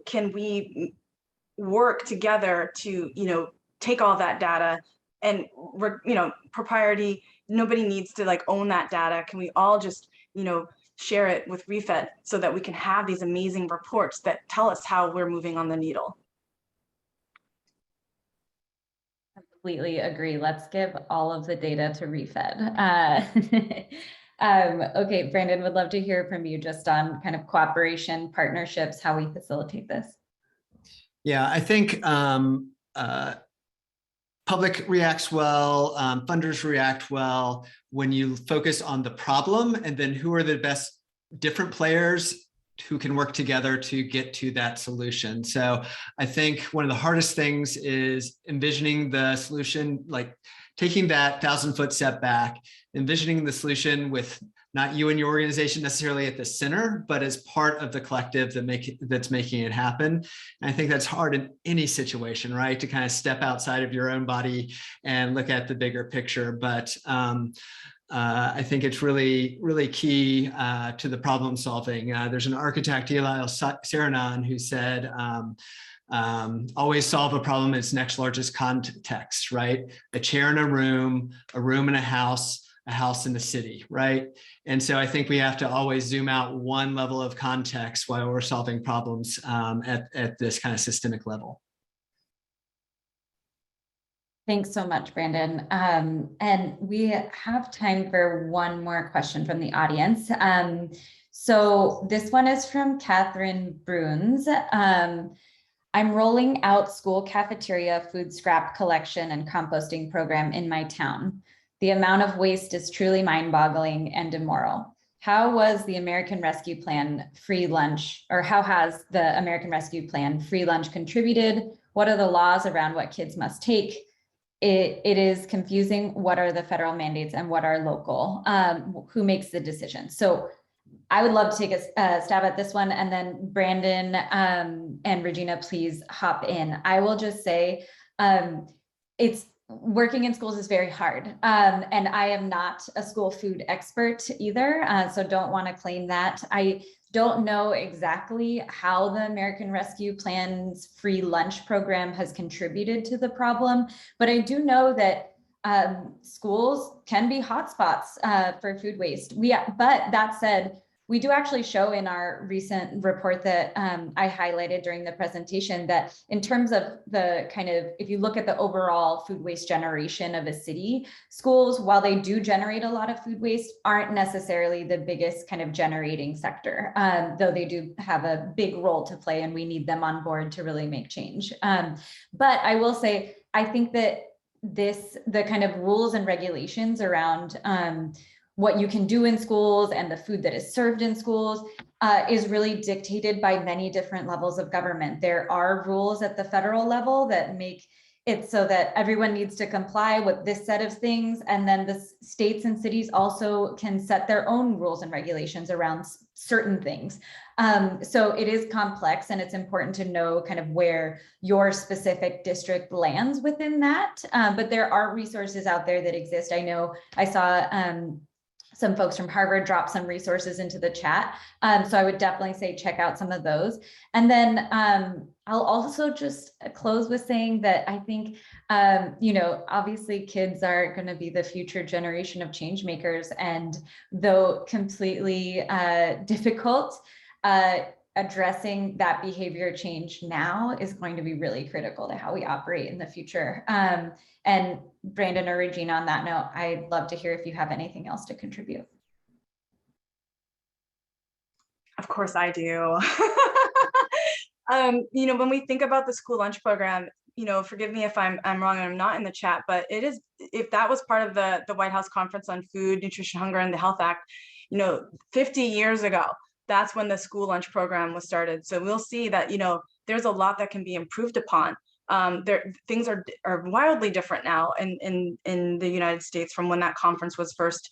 can we work together to take all that data and propriety? Nobody needs to own that data. Can we all just share it with ReFED so that we can have these amazing reports that tell us how we're moving on the needle? Completely agree. Let's give all of the data to ReFED. Okay, Brandon, would love to hear from you just on kind of cooperation, partnerships, how we facilitate this. Yeah, I think public reacts well, funders react well when you focus on the problem and then who are the best different players who can work together to get to that solution. So I think one of the hardest things is envisioning the solution, like taking that 1,000-foot step back, envisioning the solution with not you and your organization necessarily at the center, but as part of the collective that's making it happen. And I think that's hard in any situation, right? To kind of step outside of your own body and look at the bigger picture. But I think it's really, really key to the problem solving. There's an architect, Eli Saranan, who said, always solve a problem in its next largest context, right? A chair in a room in a house in the city, right? And so I think we have to always zoom out one level of context while we're solving problems at this kind of systemic level. Thanks so much, Brandon. And we have time for one more question from the audience. So this one is from Catherine Bruns. I'm rolling out school cafeteria food scrap collection and composting program in my town. The amount of waste is truly mind-boggling and immoral. How was the American Rescue Plan free lunch, or how has the American Rescue Plan free lunch contributed? What are the laws around what kids must take? It is confusing. What are the federal mandates and what are local? Who makes the decision? So I would love to take a stab at this one, and then Brandon and Regina, please hop in. I will just say it's working in schools is very hard. And I am not a school food expert either, so don't want to claim that. I don't know exactly how the American Rescue Plan's free lunch program has contributed to the problem, but I do know that schools can be hotspots for food waste. But that said, we do actually show in our recent report that I highlighted during the presentation that in terms of the kind of, if you look at the overall food waste generation of a city, schools, while they do generate a lot of food waste, aren't necessarily the biggest kind of generating sector, though they do have a big role to play and we need them on board to really make change. But I will say, I think that the kind of rules and regulations around what you can do in schools and the food that is served in schools is really dictated by many different levels of government. There are rules at the federal level that make it so that everyone needs to comply with this set of things. And then the states and cities also can set their own rules and regulations around certain things. So it is complex, and it's important to know kind of where your specific district lands within that. But there are resources out there that exist. I know I saw some folks from Harvard drop some resources into the chat. So I would definitely say check out some of those. And then I'll also just close with saying that I think, you know, obviously kids are going to be the future generation of change makers. And though completely difficult, addressing that behavior change now is going to be really critical to how we operate in the future. And Brandon or Regina, on that note, I'd love to hear if you have anything else to contribute. Of course I do. You know, when we think about the school lunch program, you know, forgive me if I'm wrong and I'm not in the chat, but it is, if that was part of the White House Conference on Food, Nutrition, Hunger, and the Health Act, you know, 50 years ago, that's when the school lunch program was started. So we'll see that, you know, there's a lot that can be improved upon. Things are wildly different now in the United States from when that conference was first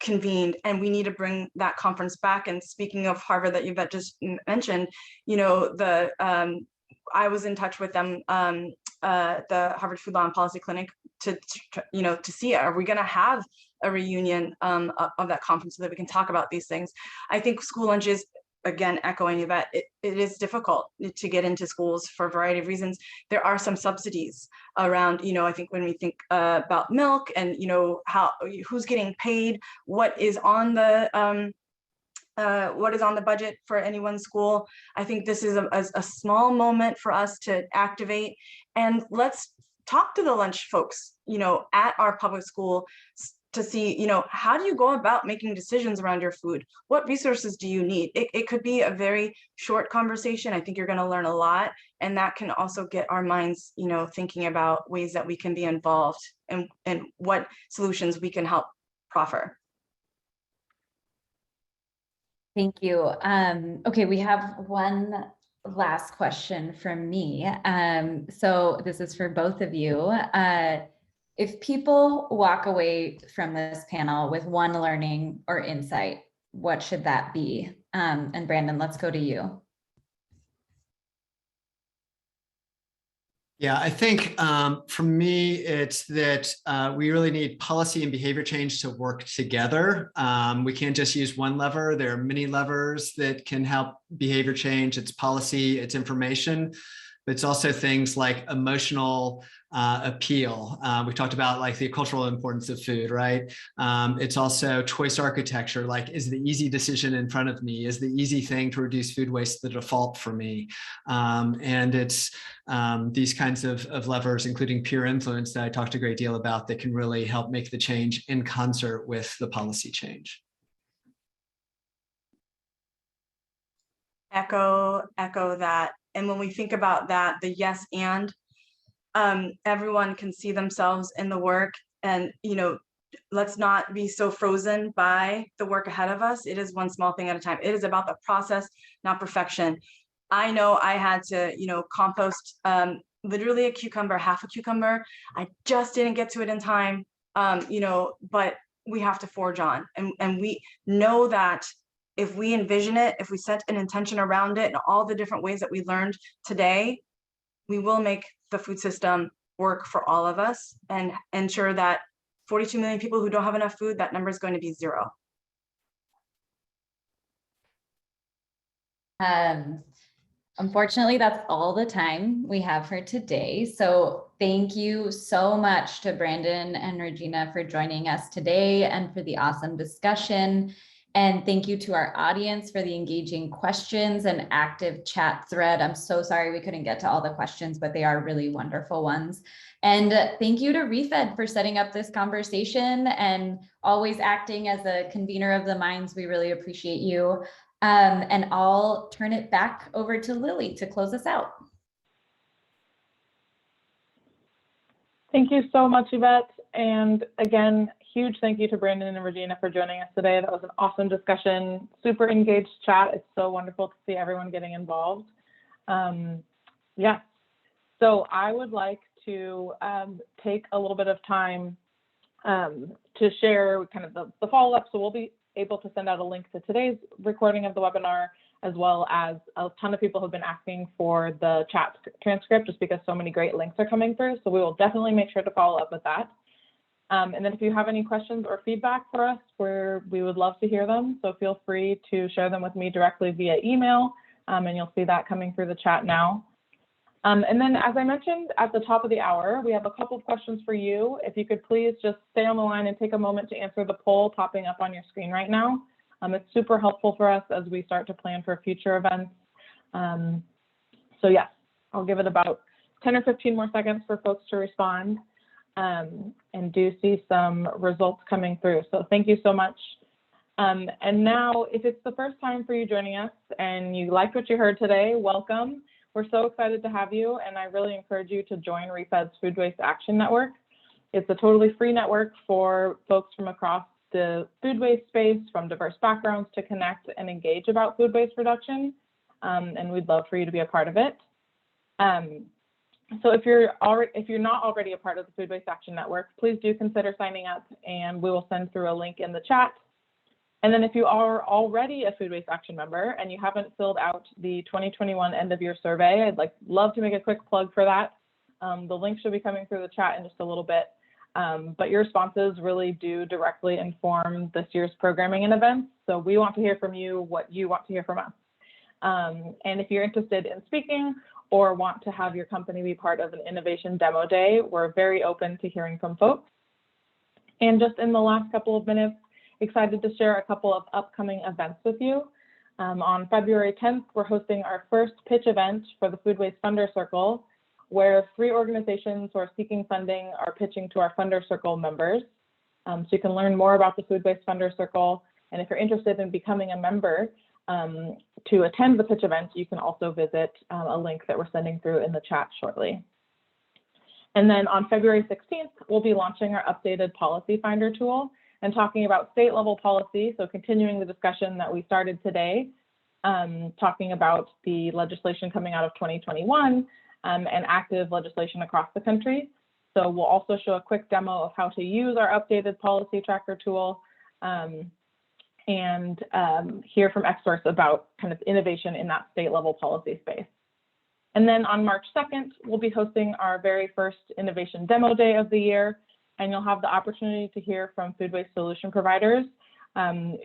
convened, and we need to bring that conference back. And speaking of Harvard that Yvette just mentioned, you know, I was in touch with them, the Harvard Food Law and Policy Clinic, to you know, to see, are we going to have a reunion of that conference so that we can talk about these things. I think school lunches, again, echoing Yvette, it is difficult to get into schools for a variety of reasons. There are some subsidies around, you know, I think when we think about milk and, you know, who's getting paid, what is on the budget for any one school. I think this is a small moment for us to activate, and let's talk to the lunch folks, you know, at our public school to see, you know, how do you go about making decisions around your food? What resources do you need? It could be a very short conversation. I think you're going to learn a lot, and that can also get our minds, you know, thinking about ways that we can be involved and what solutions we can help proffer. Thank you. Okay, we have one last question from me. So this is for both of you. If people walk away from this panel with one learning or insight, what should that be? And Brandon, let's go to you. Yeah, I think for me, it's that we really need policy and behavior change to work together. We can't just use one lever. There are many levers that can help behavior change. It's policy, it's information, but it's also things like emotional appeal. We talked about like the cultural importance of food, right? It's also choice architecture, like is the easy decision in front of me? Is the easy thing to reduce food waste the default for me? And it's these kinds of levers, including peer influence that I talked a great deal about, that can really help make the change in concert with the policy change. Echo that. And when we think about that, the yes and, everyone can see themselves in the work, and, you know, let's not be so frozen by the work ahead of us. It is one small thing at a time. It is about the process, not perfection. I know I had to, you know, compost literally a cucumber, half a cucumber. I just didn't get to it in time, you know, but we have to forge on, and we know that if we envision it, if we set an intention around it and all the different ways that we learned today, we will make the food system work for all of us and ensure that 42 million people who don't have enough food, that number is going to be 0. Unfortunately, that's all the time we have for today. So thank you so much to Brandon and Regina for joining us today and for the awesome discussion. And thank you to our audience for the engaging questions and active chat thread. I'm so sorry we couldn't get to all the questions, but they are really wonderful ones. And thank you to ReFED for setting up this conversation and always acting as a convener of the minds. We really appreciate you. And I'll turn it back over to Lily to close us out. Thank you so much, Yvette. And again, huge thank you to Brandon and Regina for joining us today. That was an awesome discussion, super engaged chat. It's so wonderful to see everyone getting involved. Yeah, so I would like to take a little bit of time to share kind of the follow-up. So we'll be able to send out a link to today's recording of the webinar, as well as a ton of people have been asking for the chat transcript just because so many great links are coming through. So we will definitely make sure to follow up with that. And then if you have any questions or feedback for us, we would love to hear them. So feel free to share them with me directly via email, and you'll see that coming through the chat now. And then, as I mentioned at the top of the hour, we have a couple of questions for you. If you could please just stay on the line and take a moment to answer the poll popping up on your screen right now. It's super helpful for us as we start to plan for future events. So yes, I'll give it about 10 or 15 more seconds for folks to respond, and do see some results coming through. So thank you so much. And now, if it's the first time for you joining us and you liked what you heard today, welcome. We're so excited to have you, and I really encourage you to join ReFED's Food Waste Action Network. It's a totally free network for folks from across the food waste space, from diverse backgrounds, to connect and engage about food waste reduction, and we'd love for you to be a part of it. So if you're not already a part of the Food Waste Action Network, please do consider signing up, and we will send through a link in the chat. And then if you are already a Food Waste Action member and you haven't filled out the 2021 end of year survey, I'd love to make a quick plug for that. The link should be coming through the chat in just a little bit. But your responses really do directly inform this year's programming and events. So we want to hear from you what you want to hear from us. And if you're interested in speaking or want to have your company be part of an innovation demo day, we're very open to hearing from folks. And just in the last couple of minutes, excited to share a couple of upcoming events with you. On February 10th, we're hosting our first pitch event for the Food Waste Funder Circle, where 3 organizations who are seeking funding are pitching to our Funder Circle members. So you can learn more about the Food Waste Funder Circle. And if you're interested in becoming a member to attend the pitch event, you can also visit a link that we're sending through in the chat shortly. And then on February 16th, we'll be launching our updated Policy Finder tool and talking about state level policy. So continuing the discussion that we started today, talking about the legislation coming out of 2021 and active legislation across the country. So we'll also show a quick demo of how to use our updated policy tracker tool, and hear from experts about kind of innovation in that state level policy space. And then on March 2nd, we'll be hosting our very first innovation demo day of the year. And you'll have the opportunity to hear from food waste solution providers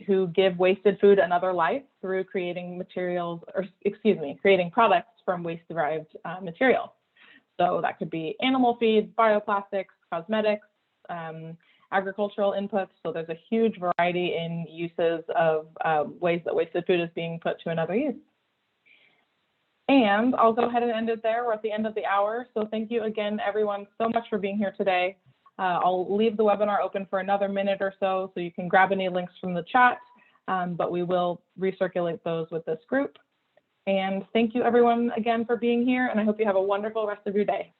who give wasted food another life through creating creating products from waste-derived materials. So that could be animal feed, bioplastics, cosmetics, agricultural inputs. So there's a huge variety in uses of ways that wasted food is being put to another use. And I'll go ahead and end it there. We're at the end of the hour. So thank you again, everyone, so much for being here today. I'll leave the webinar open for another minute or so you can grab any links from the chat, but we will recirculate those with this group. And thank you everyone again for being here, and I hope you have a wonderful rest of your day.